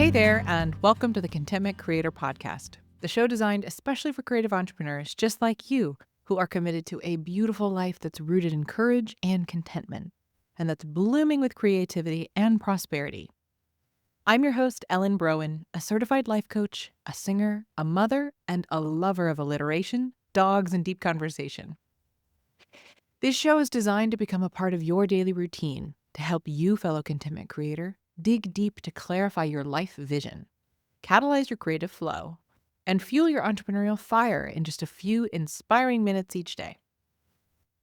Hey there, and welcome to the Contentment Creator Podcast, the show designed especially for creative entrepreneurs just like you who are committed to a beautiful life that's rooted in courage and contentment, and that's blooming with creativity and prosperity. I'm your host, Ellen Browen, a certified life coach, a singer, a mother, and a lover of alliteration, dogs, and deep conversation. This show is designed to become a part of your daily routine to help you, fellow contentment creator, dig deep to clarify your life vision, catalyze your creative flow, and fuel your entrepreneurial fire in just a few inspiring minutes each day.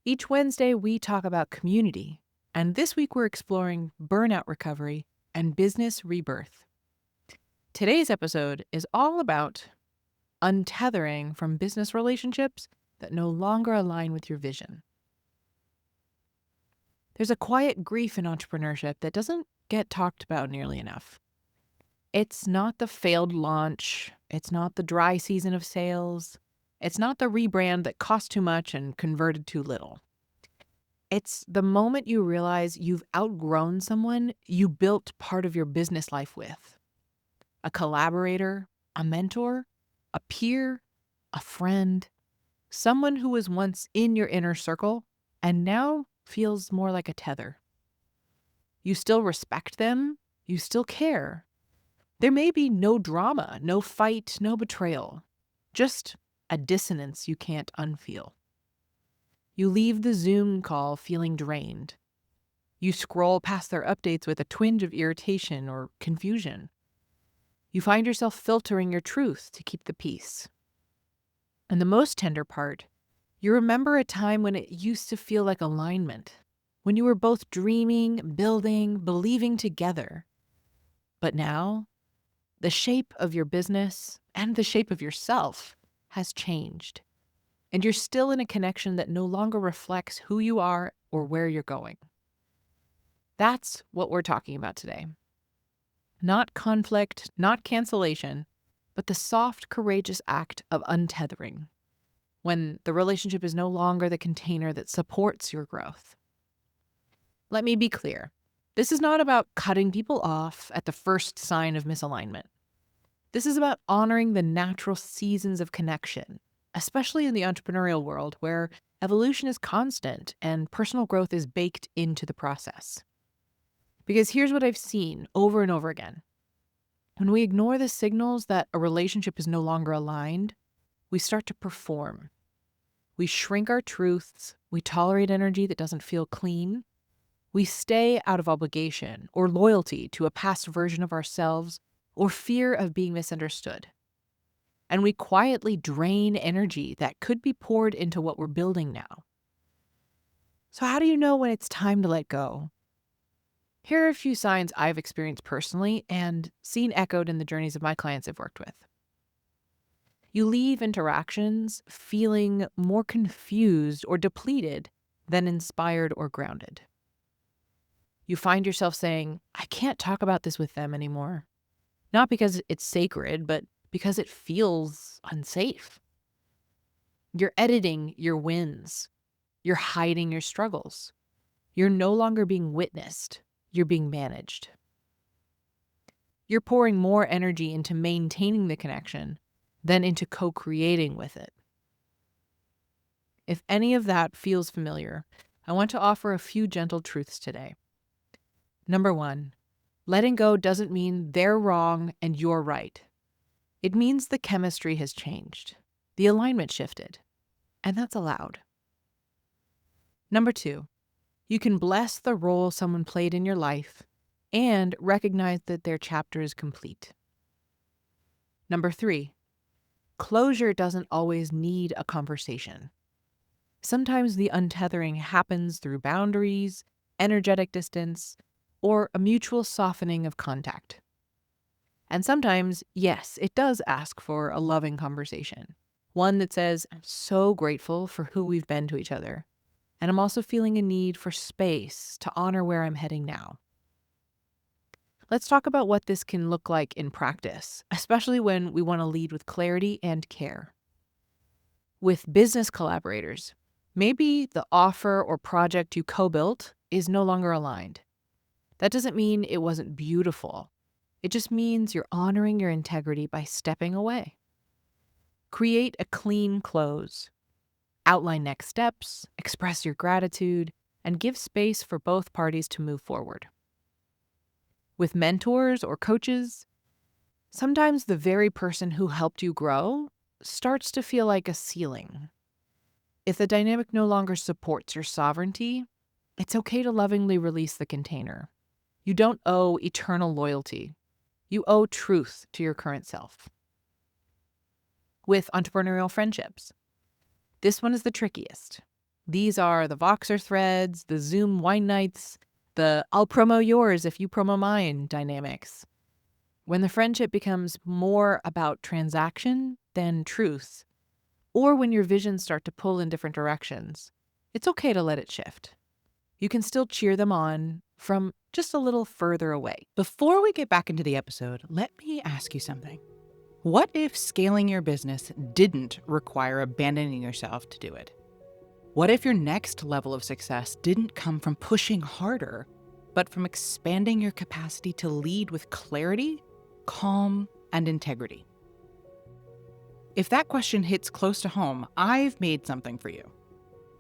Each Wednesday, we talk about community, and this week we're exploring burnout recovery and business rebirth. Today's episode is all about untethering from business relationships that no longer align with your vision. There's a quiet grief in entrepreneurship that doesn't get talked about nearly enough. It's not the failed launch. It's not the dry season of sales. It's not the rebrand that cost too much and converted too little. It's the moment you realize you've outgrown someone you built part of your business life with. A collaborator, a mentor, a peer, a friend, someone who was once in your inner circle and now feels more like a tether. You still respect them. You still care. There may be no drama, no fight, no betrayal, just a dissonance you can't unfeel. You leave the Zoom call feeling drained. You scroll past their updates with a twinge of irritation or confusion. You find yourself filtering your truth to keep the peace. And the most tender part, you remember a time when it used to feel like alignment, when you were both dreaming, building, believing together. But now, the shape of your business and the shape of yourself has changed, and you're still in a connection that no longer reflects who you are or where you're going. That's what we're talking about today. Not conflict, not cancellation, but the soft, courageous act of untethering, when the relationship is no longer the container that supports your growth. Let me be clear. This is not about cutting people off at the first sign of misalignment. This is about honoring the natural seasons of connection, especially in the entrepreneurial world where evolution is constant and personal growth is baked into the process. Because here's what I've seen over and over again. When we ignore the signals that a relationship is no longer aligned, we start to perform. We shrink our truths. We tolerate energy that doesn't feel clean. We stay out of obligation or loyalty to a past version of ourselves or fear of being misunderstood. And we quietly drain energy that could be poured into what we're building now. So how do you know when it's time to let go? Here are a few signs I've experienced personally and seen echoed in the journeys of my clients I've worked with. You leave interactions feeling more confused or depleted than inspired or grounded. You find yourself saying, I can't talk about this with them anymore. Not because it's sacred, but because it feels unsafe. You're editing your wins. You're hiding your struggles. You're no longer being witnessed. You're being managed. You're pouring more energy into maintaining the connection than into co-creating with it. If any of that feels familiar, I want to offer a few gentle truths today. Number 1, letting go doesn't mean they're wrong and you're right. It means the chemistry has changed. The alignment shifted. And that's allowed. Number 2, you can bless the role someone played in your life and recognize that their chapter is complete. Number 3, closure doesn't always need a conversation. Sometimes the untethering happens through boundaries, energetic distance, or a mutual softening of contact. And sometimes, yes, it does ask for a loving conversation. One that says, I'm so grateful for who we've been to each other. And I'm also feeling a need for space to honor where I'm heading now. Let's talk about what this can look like in practice, especially when we want to lead with clarity and care. With business collaborators, maybe the offer or project you co-built is no longer aligned. That doesn't mean it wasn't beautiful. It just means you're honoring your integrity by stepping away. Create a clean close. Outline next steps, express your gratitude, and give space for both parties to move forward. With mentors or coaches, sometimes the very person who helped you grow starts to feel like a ceiling. If the dynamic no longer supports your sovereignty, it's okay to lovingly release the container. You don't owe eternal loyalty. You owe truth to your current self. With entrepreneurial friendships, this one is the trickiest. These are the Voxer threads, the Zoom wine nights, the I'll promo yours if you promo mine dynamics. When the friendship becomes more about transaction than truth, or when your visions start to pull in different directions, it's okay to let it shift. You can still cheer them on from just a little further away. Before we get back into the episode, let me ask you something. What if scaling your business didn't require abandoning yourself to do it? What if your next level of success didn't come from pushing harder, but from expanding your capacity to lead with clarity, calm, and integrity? If that question hits close to home, I've made something for you.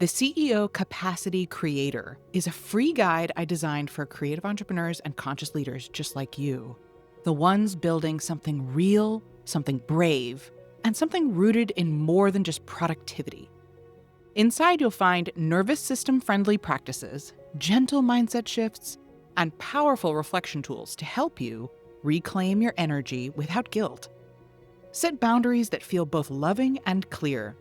The CEO Capacity Creator is a free guide I designed for creative entrepreneurs and conscious leaders just like you. The ones building something real, something brave, and something rooted in more than just productivity. Inside, you'll find nervous system-friendly practices, gentle mindset shifts, and powerful reflection tools to help you reclaim your energy without guilt. Set boundaries that feel both loving and clear.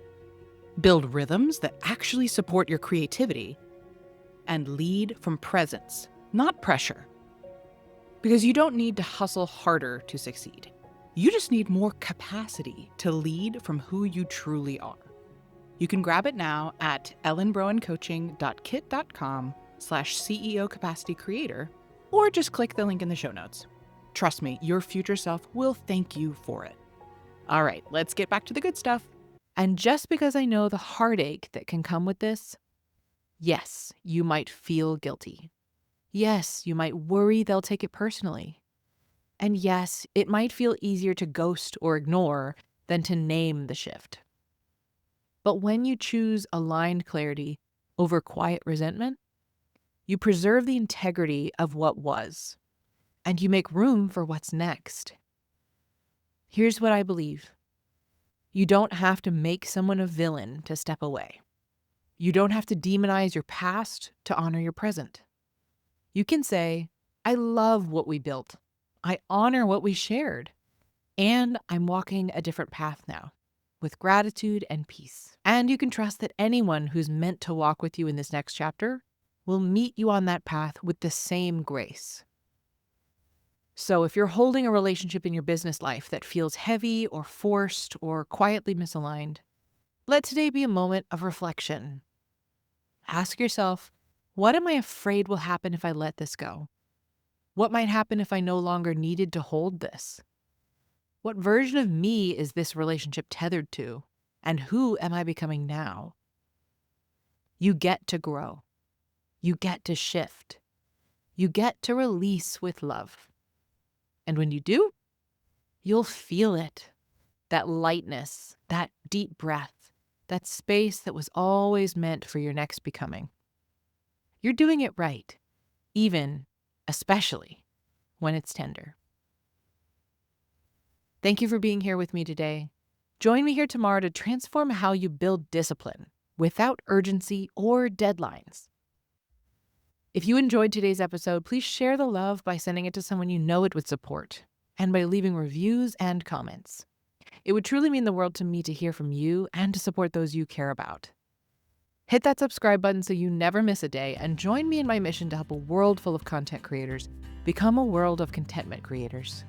Build rhythms that actually support your creativity. And lead from presence, not pressure. Because you don't need to hustle harder to succeed. You just need more capacity to lead from who you truly are. You can grab it now at ellenbrowencoaching.kit.com/CEO Capacity Creator, or just click the link in the show notes. Trust me, your future self will thank you for it. All right, let's get back to the good stuff. And just because I know the heartache that can come with this, yes, you might feel guilty. Yes, you might worry they'll take it personally. And yes, it might feel easier to ghost or ignore than to name the shift. But when you choose aligned clarity over quiet resentment, you preserve the integrity of what was, and you make room for what's next. Here's what I believe. You don't have to make someone a villain to step away. You don't have to demonize your past to honor your present. You can say, I love what we built. I honor what we shared. And I'm walking a different path now, with gratitude and peace. And you can trust that anyone who's meant to walk with you in this next chapter will meet you on that path with the same grace. So if you're holding a relationship in your business life that feels heavy or forced or quietly misaligned, let today be a moment of reflection. Ask yourself, what am I afraid will happen if I let this go? What might happen if I no longer needed to hold this? What version of me is this relationship tethered to? And who am I becoming now? You get to grow. You get to shift. You get to release with love. And when you do, you'll feel it. That lightness, that deep breath, that space that was always meant for your next becoming. You're doing it right, especially when it's tender. Thank you for being here with me today. Join me here tomorrow to transform how you build discipline without urgency or deadlines. If you enjoyed today's episode, please share the love by sending it to someone you know it would support and by leaving reviews and comments. It would truly mean the world to me to hear from you and to support those you care about. Hit that subscribe button so you never miss a day and join me in my mission to help a world full of content creators become a world of contentment creators.